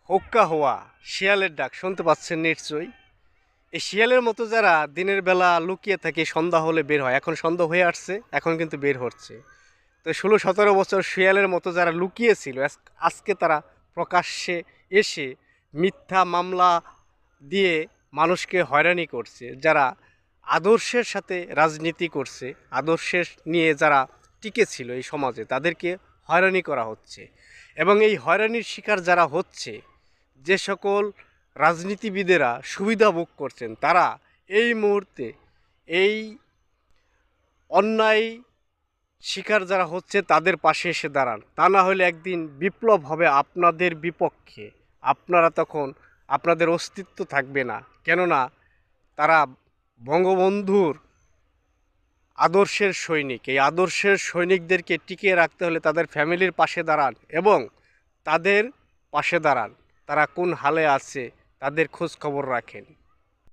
হোক্কা হওয়া শিয়ালের ডাক শুনতে পাচ্ছেন নিশ্চয়ই। এই শিয়ালের মতো যারা দিনের বেলা লুকিয়ে থাকে সন্ধ্যা হলে বের হয়, এখন সন্ধ্যা হয়ে আসছে, এখন কিন্তু বের হচ্ছে। তো 16-17 বছর শিয়ালের মতো যারা লুকিয়েছিল আজকে তারা প্রকাশ্যে এসে মিথ্যা মামলা দিয়ে মানুষকে হয়রানি করছে। যারা আদর্শের সাথে রাজনীতি করছে, আদর্শের নিয়ে যারা টিকে ছিল এই সমাজে, তাদেরকে হয়রানি করা হচ্ছে। এবং এই হয়রানির শিকার যারা হচ্ছে, যে সকল রাজনীতিবিদেরা সুবিধা ভোগ করছেন, তারা এই মুহূর্তে এই অন্যায় শিকার যারা হচ্ছে তাদের পাশে এসে দাঁড়ান। তা না হলে একদিন বিপ্লব হবে আপনাদের বিপক্ষে। আপনারা তখন, আপনাদের অস্তিত্ব থাকবে না। কেননা তারা বঙ্গবন্ধুর আদর্শের সৈনিক। এই আদর্শের সৈনিকদেরকে টিকিয়ে রাখতে হলে তাদের ফ্যামিলির পাশে দাঁড়ান এবং তাদের পাশে দাঁড়ান। তারা কোন হালে আছে তাদের খোঁজ খবর রাখেন।